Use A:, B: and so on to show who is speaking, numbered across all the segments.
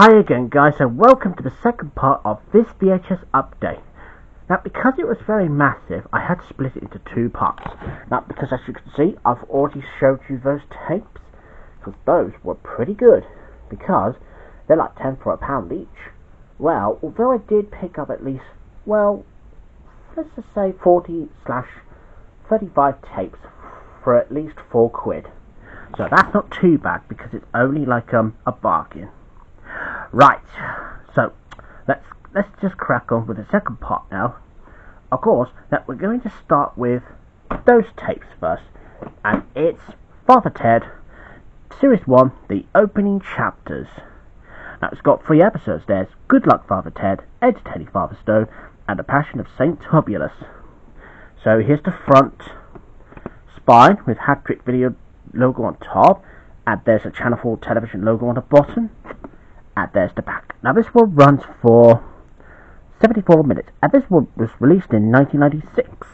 A: Hi again guys, and welcome to the second part of this VHS update. Now because it was very massive, I had to split it into two parts. Now because as you can see, I've already showed you those tapes, because those were pretty good, because they're like 10 for £1 each. Well, although I did pick up at least, well, let's just say 40/35 tapes for at least £4. So that's not too bad, because it's only like a bargain. Right, so let's just crack on with the second part now. Of course, that we're going to start with those tapes first, and it's Father Ted, Series 1, the opening chapters. Now it's got 3 episodes. There's Good Luck Father Ted, Entertaining Father Stone, and The Passion of Saint Tubulus. So here's the front spine with Hat-Trick Video logo on top, and there's a Channel 4 television logo on the bottom. And there's the back. Now this one runs for 74 minutes, and this one was released in 1996.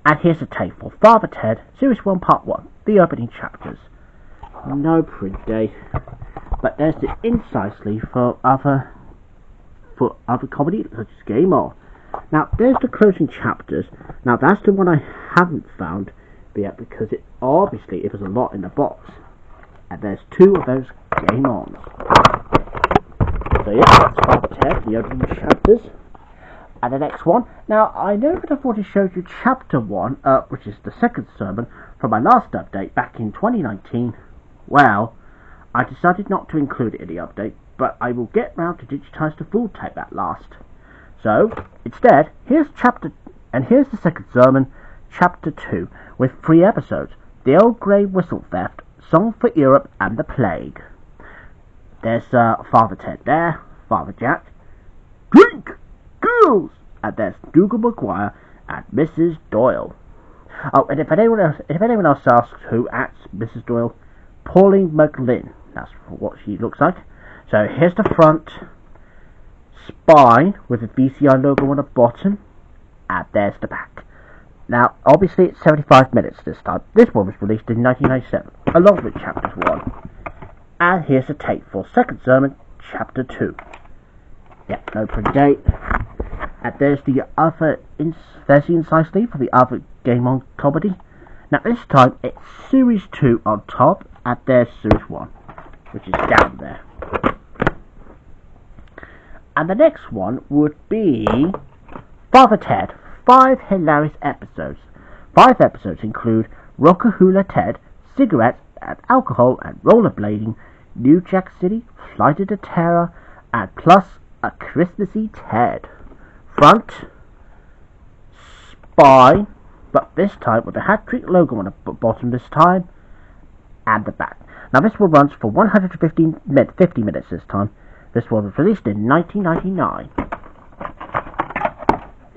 A: And here's a tape for Father Ted, Series 1, Part 1, the opening chapters. No print date, but there's the inside sleeve for other comedy, such as Game On. Now there's the closing chapters. Now that's the one I haven't found yet, because it was a lot in the box. And there's 2 of those Game Ons. So yeah, that's Father Ted, the opening chapters. And the next one. Now, I know that I've already showed you chapter 1, which is the second sermon, from my last update back in 2019. Well, I decided not to include it in the update, but I will get round to digitize the full tape at last. So, instead, here's the second sermon, chapter 2, with 3 episodes. The Old Grey Whistle Theft, Song for Europe, and the Plague. There's Father Ted there, Father Jack, Drink, Girls, and there's Dougal Maguire and Mrs. Doyle. Oh, and if anyone else asks who acts Mrs. Doyle, Pauline McLynn. That's what she looks like. So here's the front spine with the VCI logo on the bottom, and there's the back. Now, obviously it's 75 minutes this time. This one was released in 1997, along with chapters 1. And here's a tape for second sermon, chapter 2. Yeah, no print date. And there's the inside sleeve for the other Game On comedy. Now this time it's Series 2 on top, and there's Series 1, which is down there. And the next one would be Father Ted. 5 hilarious episodes. 5 episodes include Rockahula Ted, Cigarettes and Alcohol and Rollerblading, New Jack City, Flight of the Terror, and plus a Christmassy Ted. Front spine, but this time with a Hat-Trick logo on the bottom this time, and the back. Now this one runs for 50 minutes this time. This one was released in 1999.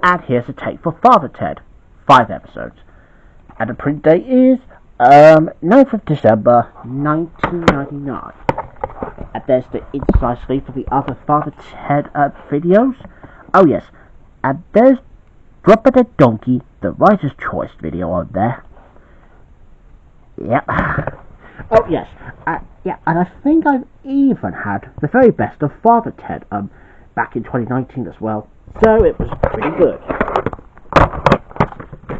A: And here's a tape for Father Ted, 5 episodes. And the print date is 9th of December 1999. And there's the inside sleeve for the other Father Ted videos. Oh yes, and there's Drop of the Donkey, the Writer's Choice video on there. Yep. Oh yes, yeah, and I think I've even had the very best of Father Ted back in 2019 as well. So it was pretty good.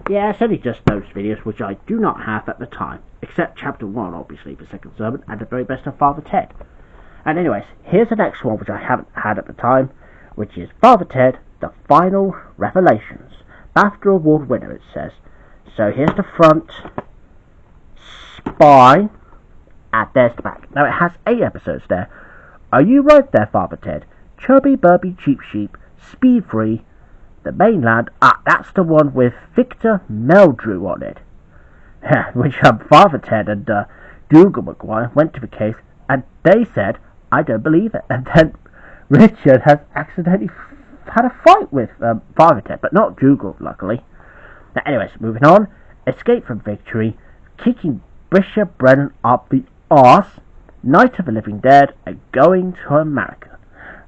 A: Yeah, it's only just those videos which I do not have at the time, except chapter 1 obviously for second sermon, and the very best of Father Ted. And anyways, here's the next one which I haven't had at the time, which is Father Ted, The Final Revelations. BAFTA Award winner, it says. So here's the front spine, and there's the back. Now it has 8 episodes there. Are you right there, Father Ted? Chubby Burby Cheap Sheep, Speed Free, The Mainland. That's the one with Victor Meldrew on it. Which Father Ted and Dougal Maguire went to the cave, and they said, I don't believe it. And then Richard has accidentally had a fight with Father Ted, but not Dougal, luckily. Now, anyways, moving on. Escape from Victory, Kicking Bishop Brennan up the arse, Night of the Living Dead, and Going to America.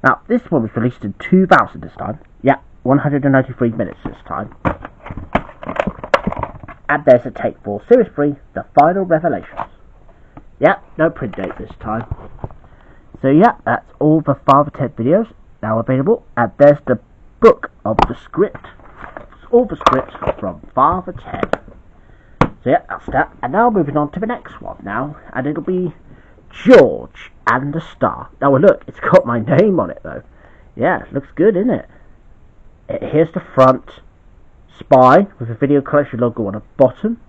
A: Now, this one was released in 2000 this time. Yeah, 193 minutes this time. And there's a tape for Series 3, The Final Revelations. Yeah, no print date this time. So yeah, that's all the Father Ted videos now available. And there's the book of the script. All the scripts from Father Ted. So yeah, that's that. And now moving on to the next one now. And it'll be George and the Star. Now look, it's got my name on it though. Yeah, it looks good, isn't it? Here's the front spine with a video collection logo on the bottom.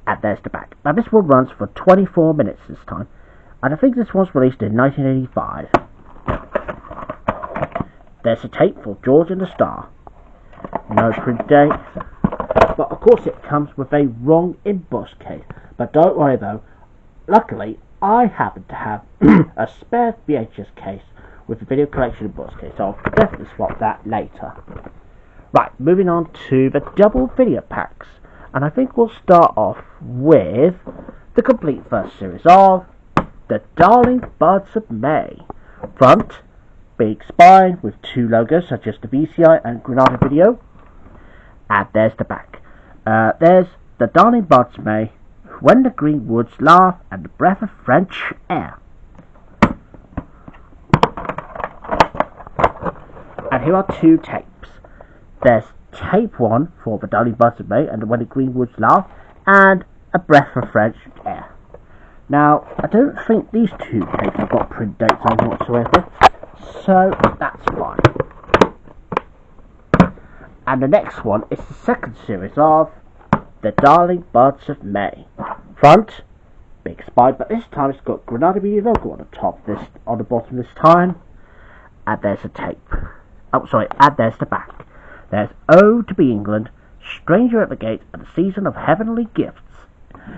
A: And there's the back. Now this one runs for 24 minutes this time. And I think this was released in 1985. There's a tape for George and the Star. No print date. But of course it comes with a wrong emboss case. But don't worry though. Luckily, I happen to have a spare VHS case with a video collection emboss case. So I'll definitely swap that later. Right, moving on to the double video packs. And I think we'll start off with the complete first series of The Darling Buds of May. Front, big spine with two logos such as the VCI and Granada Video. And there's the back. There's The Darling Buds of May, When the Green Woods Laugh, and The Breath of French Air. And here are two tapes. There's tape 1 for The Darling Buds of May and When the Green Woods Laugh, and A Breath of French Air. Now, I don't think these two tapes have got print dates on whatsoever, so that's fine. And the next one is the second series of The Darling Buds of May. Front, big spine, but this time it's got Granada Media logo on the top, on the bottom this time. And there's a tape. Oh, sorry, and there's the back. There's Oh to Be England, Stranger at the Gate, and The Season of Heavenly Gifts.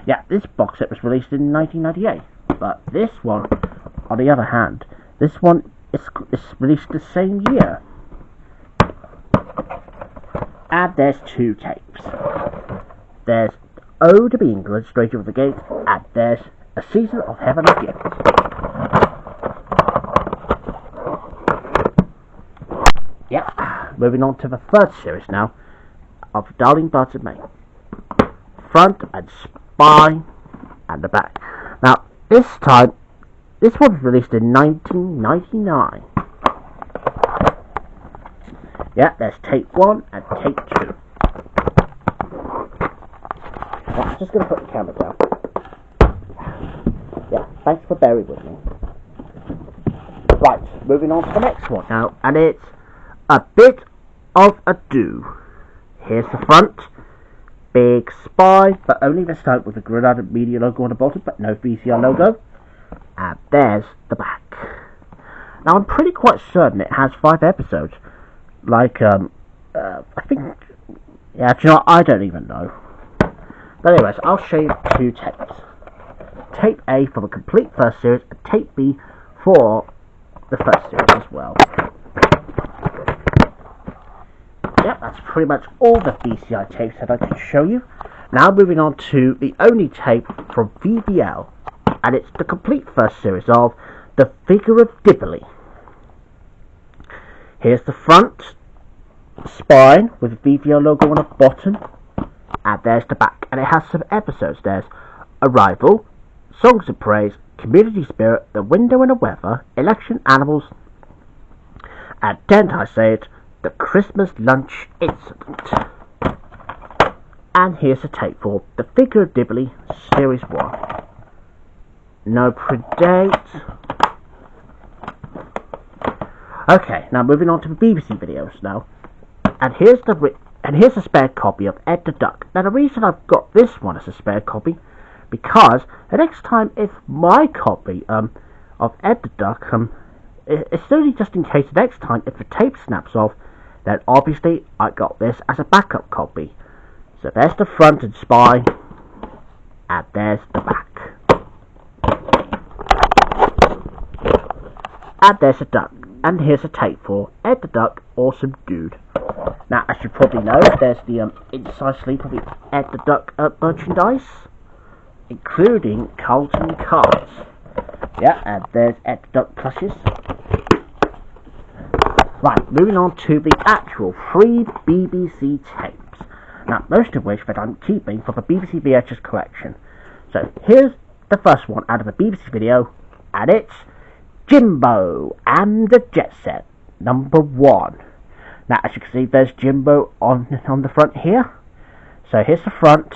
A: Yeah, this box set was released in 1998. But this one, on the other hand, this one is released the same year. And there's two tapes. There's Oh to Be England, Stranger at the Gate, and there's A Season of Heavenly Gifts. Yeah, moving on to the third series now of Darling Buds of May. Front and spine and the back. Now, this time, this one was released in 1999. Yeah, there's tape 1 and tape 2. I'm just going to put the camera down. Yeah, thanks for bearing with me. Right, moving on to the next one now, and it's A Bit of Ado. Here's the front, big spine, but only this time with the Granada Media logo on the bottom, but no VCI logo. And there's the back. Now I'm pretty quite certain it has 5 episodes. Like, I think, yeah, do you know, I don't even know. But anyways, I'll show you 2 tapes. Tape A for the complete first series, and tape B for the first series as well. Yep, that's pretty much all the VCI tapes that I can show you. Now moving on to the only tape from VBL, and it's the complete first series of The Figure of Dibley. Here's the front spine with the VBL logo on the bottom, and there's the back, and it has some episodes. There's Arrival, Songs of Praise, Community Spirit, The Window and the Weather, Election Animals, and Didn't I Say It, The Christmas Lunch Incident. And here's a tape for The Figure of Dibley, Series 1. No print date. Okay, now moving on to the BBC videos now. And here's a spare copy of Ed the Duck. Now the reason I've got this one as a spare copy, because the next time if my copy of Ed the Duck, it's only just in case the next time if the tape snaps off, then obviously I got this as a backup copy. So there's the front and spine, and there's the back. And there's a duck, and here's a tape for Ed the Duck, Awesome Dude. Now, as you probably know, there's the inside sleeve of the Ed the Duck merchandise, including Carlton cards. Yeah, and there's Ed the Duck plushes. Right, moving on to the actual free BBC tapes. Now, most of which that I'm keeping for the BBC VHS collection. So, here's the first one out of a BBC video, and it's Jimbo and the Jet Set, number 1. Now, as you can see, there's Jimbo on the front here. So here's the front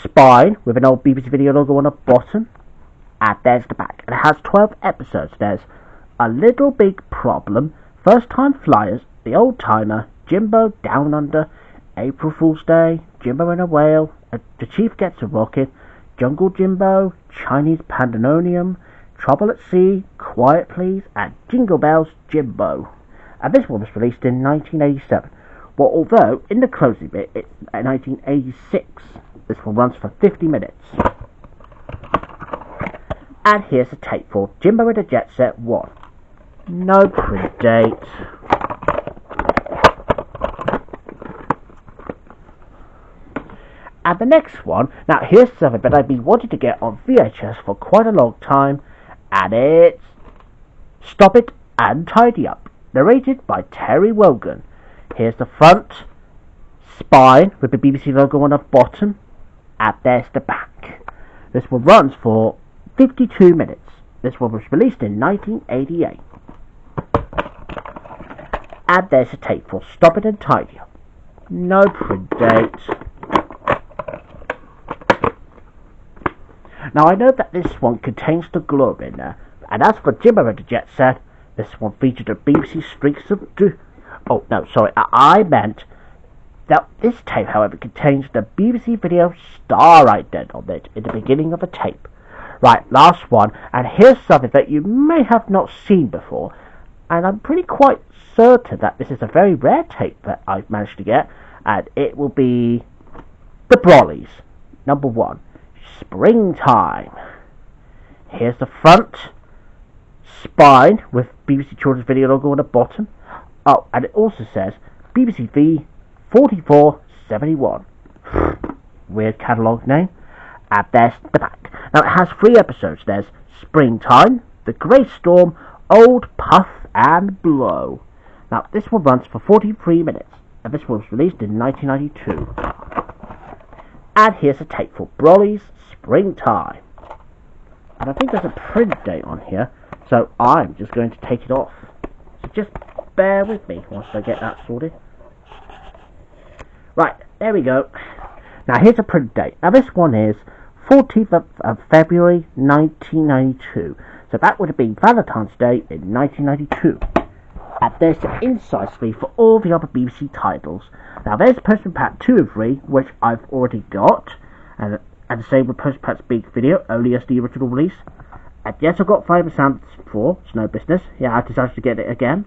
A: spine with an old BBC video logo on the bottom, and there's the back. And it has 12 episodes. There's A Little Big Problem, First Time Flyers, The Old Timer, Jimbo Down Under, April Fool's Day, Jimbo in a Whale, The Chief Gets a Rocket, Jungle Jimbo, Chinese Pandemonium, Trouble at Sea, Quiet Please, and Jingle Bells Jimbo. And this one was released in 1987. Well, although in the closing bit it's 1986, this one runs for 50 minutes. And here's the tape for Jimbo and the Jet Set 1. No print date. And the next one, now here's something that I've been wanting to get on VHS for quite a long time, and it's Stop It and Tidy Up, narrated by Terry Wogan. Here's the front spine with the BBC logo on the bottom, and there's the back. This one runs for 52 minutes. This one was released in 1988. And there's a tape for Stop It and Tidy Up. No print date. Now I know that this one contains the globe in there, and as for Jimbo and the Jet Set, this one featured a BBC Streaks of Oh no, sorry, I meant that this tape, however, contains the BBC video star ident on it in the beginning of the tape. Right, last one, and here's something that you may have not seen before, and I'm pretty quite certain that this is a very rare tape that I've managed to get, and it will be The Brollies, number 1. Springtime. Here's the front spine with BBC Children's Video logo on the bottom. Oh, and it also says BBC V 4471. Weird catalogue name. And there's the back. Now it has 3 episodes. There's Springtime, The Grey Storm, Old Puff and Blow. Now this one runs for 43 minutes, and this one was released in 1992. And here's a tape for Brolly's Springtime. And I think there's a print date on here, so I'm just going to take it off. So just bear with me once I get that sorted. Right, there we go. Now here's a print date. Now this one is 14th of February 1992. So that would have been Valentine's Day in 1992. And there's the inside sleeve for all the other BBC titles. Now there's Postman Pat 2 and 3, which I've already got, and the same with Postman Pat's Big Video, only as the original release. And yes, I've got 5 and Sound 4, it's no business. Yeah, I decided to get it again.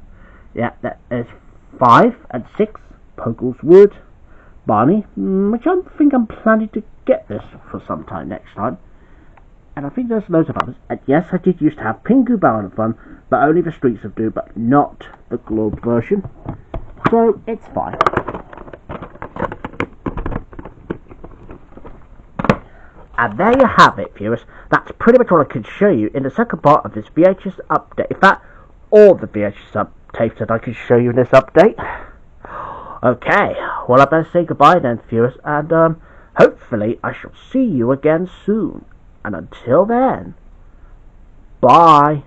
A: Yeah, there's 5 and 6, Pogleswood, Barney, which I think I'm planning to get this for some time next time. And I think there's loads of others. And yes, I did used to have Pingu Barn and Fun, but only the Streets of Do, but not the Globe version. So it's fine. And there you have it, viewers. That's pretty much all I can show you in the second part of this VHS update. In fact, all the VHS tapes that I can show you in this update. Okay, well I better say goodbye then, viewers, and hopefully I shall see you again soon. And until then, bye.